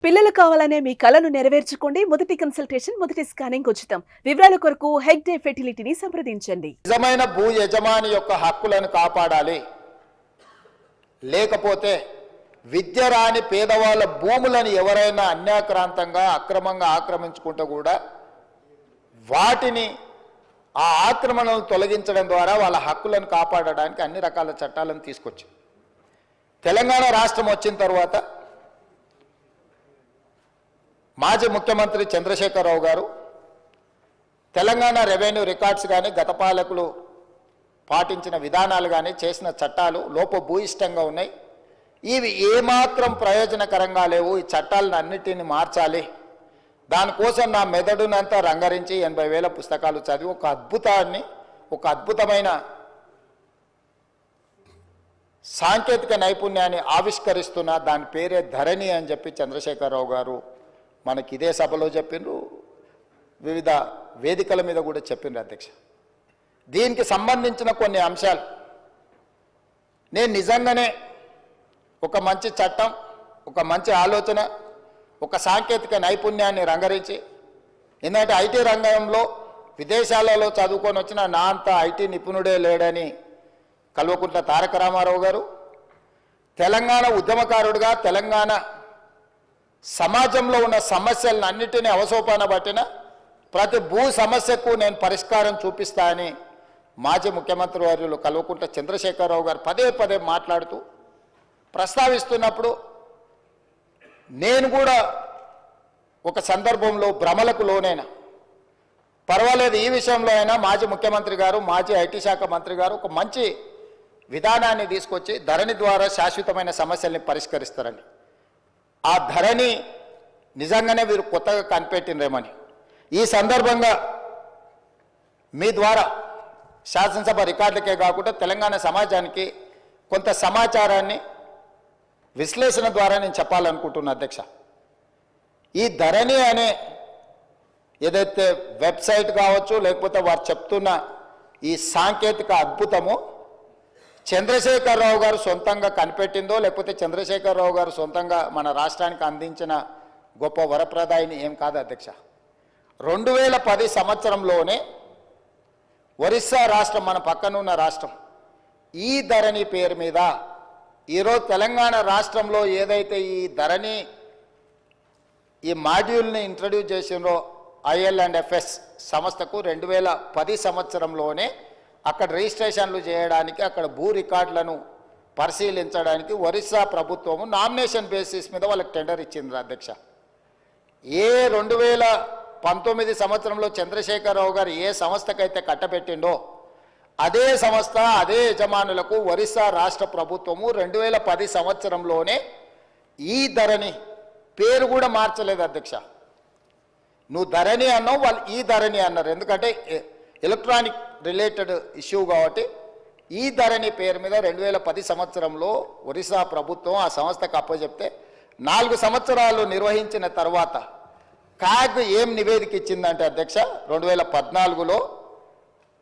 పిల్లలు కావాలనే మీ కలను నెరవేర్చుకోండి. మొదటి కన్సల్టేషన్, మొదటి స్కానింగ్ ఉచితం. వివరాల కొరకు హెగ్డే ఫెర్టిలిటీని సంప్రదించండి. నిజమైన భూ యజమాని యొక్క హక్కులను కాపాడాలి. లేకపోతే విద్య రాని పేదవాళ్ళ భూములను ఎవరైనా అన్యాక్రాంతంగా అక్రమంగా ఆక్రమించుకుంటూ కూడా వాటిని ఆ ఆక్రమణలను తొలగించడం ద్వారా వాళ్ళ హక్కులను కాపాడడానికి అన్ని రకాల చట్టాలను తీసుకొచ్చింది. తెలంగాణ రాష్ట్రం వచ్చిన తర్వాత మాజీ ముఖ్యమంత్రి చంద్రశేఖరరావు గారు తెలంగాణ రెవెన్యూ రికార్డ్స్ కానీ గత పాలకులు పాటించిన విధానాలు కానీ చేసిన చట్టాలు లోపభూయిష్టంగా ఉన్నాయి. ఇవి ఏమాత్రం ప్రయోజనకరంగా లేవు. ఈ చట్టాలను అన్నిటిని మార్చాలి. దానికోసం నా మెదడునంతా రంగరించి 80,000 పుస్తకాలు చదివి ఒక అద్భుతమైన సాంకేతిక నైపుణ్యాన్ని ఆవిష్కరిస్తున్న దాని పేరే ధరణి అని చెప్పి చంద్రశేఖరరావు గారు మనకి ఇదే సభలో చెప్పిండ్రు, వివిధ వేదికల మీద కూడా చెప్పిండ్రు అధ్యక్ష. దీనికి సంబంధించిన కొన్ని అంశాలు నేను నిజంగానే ఒక మంచి చట్టం, ఒక మంచి ఆలోచన, ఒక సాంకేతిక నైపుణ్యాన్ని రంగరించి, ఎందుకంటే ఐటీ రంగంలో విదేశాలలో చదువుకొని వచ్చిన నా అంత ఐటీ నిపుణుడే లేడని కల్వకుంట్ల తారక రామారావు గారు, తెలంగాణ ఉద్యమకారుడిగా తెలంగాణ సమాజంలో ఉన్న సమస్యలను అన్నిటినీ అవసోపాన పట్టిన ప్రతి భూ సమస్యకు నేను పరిష్కారం చూపిస్తా అని మాజీ ముఖ్యమంత్రి వర్యులు కల్వకుంట్ల చంద్రశేఖరరావు గారు పదే పదే మాట్లాడుతూ ప్రస్తావిస్తున్నప్పుడు నేను కూడా ఒక సందర్భంలో భ్రమలకు లోనైనా పర్వాలేదు, ఈ విషయంలో అయినా మాజీ ముఖ్యమంత్రి గారు, మాజీ ఐటీ శాఖ మంత్రి గారు ఒక మంచి విధానాన్ని తీసుకొచ్చి ధరణి ద్వారా శాశ్వతమైన సమస్యల్ని పరిష్కరిస్తారని, ఆ ధరణి నిజంగానే వీరు కొత్తగా కనిపెట్టినరేమని ఈ సందర్భంగా మీ ద్వారా శాసనసభ రికార్డులకే కాకుండా తెలంగాణ సమాజానికి కొంత సమాచారాన్ని విశ్లేషణ ద్వారా నేను చెప్పాలనుకుంటున్నా అధ్యక్ష. ఈ ధరణి అనే ఏదైతే వెబ్సైట్ కావచ్చు, లేకపోతే వారు చెప్తున్న ఈ సాంకేతిక అద్భుతము చంద్రశేఖరరావు గారు సొంతంగా కనిపెట్టిందో, లేకపోతే చంద్రశేఖరరావు గారు సొంతంగా మన రాష్ట్రానికి అందించిన గొప్ప వరప్రదాయిని ఏం కాదు అధ్యక్ష. 2010 సంవత్సరంలోనే ఒరిస్సా రాష్ట్రం, మన పక్కనున్న రాష్ట్రం, ఈ ధరణి పేరు మీద ఈరోజు తెలంగాణ రాష్ట్రంలో ఏదైతే ఈ ధరణి ఈ మాడ్యూల్ని ఇంట్రడ్యూస్ చేసినో IL&FS సంస్థకు 2010 సంవత్సరంలోనే అక్కడ రిజిస్ట్రేషన్లు చేయడానికి, అక్కడ భూ రికార్డులను పరిశీలించడానికి ఒరిస్సా ప్రభుత్వము నామినేషన్ బేసిస్ మీద వాళ్ళకి టెండర్ ఇచ్చింది అధ్యక్ష. ఏ 2019 సంవత్సరంలో చంద్రశేఖరరావు గారు ఏ సంస్థకైతే కట్టబెట్టిండో అదే సంస్థ, అదే యజమానులకు ఒరిస్సా రాష్ట్ర ప్రభుత్వము 2010 సంవత్సరంలోనే ఈ ధరణి పేరు కూడా మార్చలేదు అధ్యక్ష. నువ్వు ధరణి అన్నావు, వాళ్ళు ఈ ధరణి అన్నారు. ఎందుకంటే ఎలక్ట్రానిక్ రిలేటెడ్ ఇష్యూ కాబట్టి ఈ ధరణి పేరు మీద 2010 సంవత్సరంలో ఒరిస్సా ప్రభుత్వం ఆ సంస్థకు అప్పచెప్తే 4 సంవత్సరాలు నిర్వహించిన తర్వాత కాగ్ ఏం నివేదిక ఇచ్చిందంటే అధ్యక్ష, 2014లో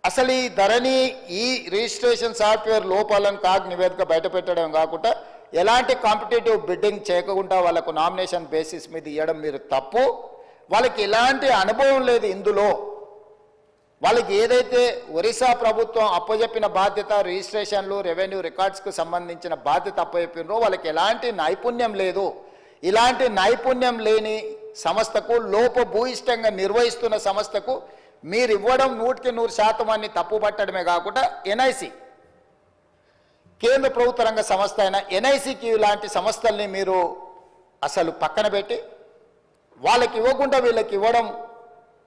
అసలు ఈ ధరణి ఈ రిజిస్ట్రేషన్ సాఫ్ట్వేర్ లోపాలను కాగ్ నివేదిక బయటపెట్టడం కాకుండా ఎలాంటి కాంపిటేటివ్ బిడ్డింగ్ చేయకుండా వాళ్ళకు నామినేషన్ బేసిస్ మీద ఇవ్వడం మీరు తప్పు. వాళ్ళకి ఎలాంటి అనుభవం లేదు ఇందులో. వాళ్ళకి ఏదైతే ఒరిస్సా ప్రభుత్వం అప్పచెప్పిన బాధ్యత, రిజిస్ట్రేషన్లు, రెవెన్యూ రికార్డ్స్కు సంబంధించిన బాధ్యత అప్పచెప్పినరో వాళ్ళకి ఎలాంటి నైపుణ్యం లేదు. ఇలాంటి నైపుణ్యం లేని సంస్థకు, లోపభూయిష్టంగా నిర్వహిస్తున్న సంస్థకు మీరు ఇవ్వడం 100% అని తప్పుపట్టడమే కాకుండా ఎన్ఐసి, కేంద్ర ప్రభుత్వ రంగ సంస్థ అయిన ఎన్ఐసికి ఇలాంటి సంస్థల్ని మీరు అసలు పక్కన పెట్టి వాళ్ళకి ఇవ్వకుండా వీళ్ళకి ఇవ్వడం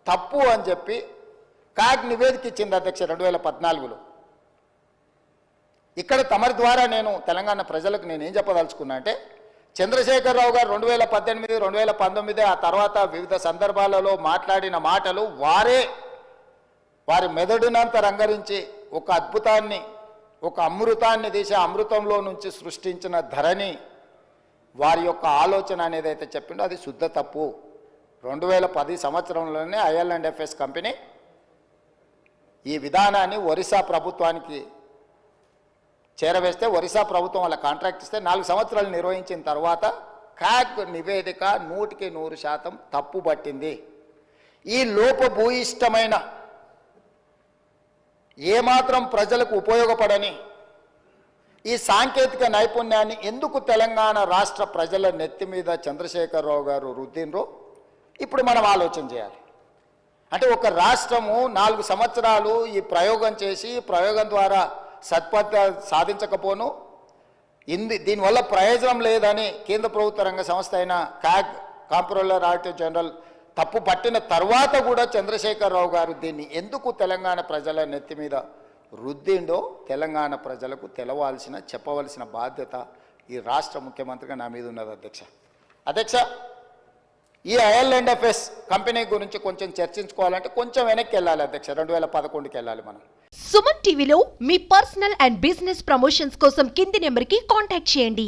తప్పు అని చెప్పి కాగ్ నివేదిక ఇచ్చింది అధ్యక్ష 2014లో. ఇక్కడ తమరి ద్వారా నేను తెలంగాణ ప్రజలకు నేనేం చెప్పదలుచుకున్నా అంటే, చంద్రశేఖరరావు గారు 2018, 2019 ఆ తర్వాత వివిధ సందర్భాలలో మాట్లాడిన మాటలు వారి మెదడునంత రంగరించి ఒక అద్భుతాన్ని, ఒక అమృతాన్ని తీసి అమృతంలో నుంచి సృష్టించిన ధరణి వారి యొక్క ఆలోచన అనేది అయితే చెప్పిండో అది శుద్ధ తప్పు. 2010 సంవత్సరంలోనే IL&FS కంపెనీ ఈ విధానాన్ని ఒరిస్సా ప్రభుత్వానికి చేరవేస్తే ఒరిస్సా ప్రభుత్వం వాళ్ళ కాంట్రాక్ట్ ఇస్తే 4 సంవత్సరాలు నిర్వహించిన తర్వాత క్యాగ్ నివేదిక 100% తప్పుపట్టింది. ఈ లోపభూయిష్టమైన ఏమాత్రం ప్రజలకు ఉపయోగపడని ఈ సాంకేతిక నైపుణ్యాన్ని ఎందుకు తెలంగాణ రాష్ట్ర ప్రజల నెత్తి మీద చంద్రశేఖరరావు గారు రుద్దినరో ఇప్పుడు మనం ఆలోచన చేయాలి. అంటే ఒక రాష్ట్రము 4 సంవత్సరాలు ఈ ప్రయోగం చేసి ప్రయోగం ద్వారా సత్ఫలిత సాధించకపోను దీనివల్ల ప్రయోజనం లేదని కేంద్ర ప్రభుత్వ రంగ సంస్థ అయిన క్యాగ్ కాంప్ట్రోలర్ ఆడిటర్ జనరల్ తప్పు పట్టిన తర్వాత కూడా చంద్రశేఖరరావు గారు దీన్ని ఎందుకు తెలంగాణ ప్రజల నెత్తి మీద రుద్దిండో తెలంగాణ ప్రజలకు చెప్పవలసిన బాధ్యత ఈ రాష్ట్ర ముఖ్యమంత్రిగా నా మీద ఉన్నది అధ్యక్ష. ఈ IL&FS కంపెనీ గురించి కొంచెం చర్చించుకోవాలంటే కొంచెం వెనక్కి వెళ్ళాలి అధ్యక్ష. 2011కి వెళ్ళాలి మనం. సుమన్ టీవీలో మీ పర్సనల్ అండ్ బిజినెస్ ప్రమోషన్స్ కోసం కింది నెంబర్కి కాంటాక్ట్ చేయండి.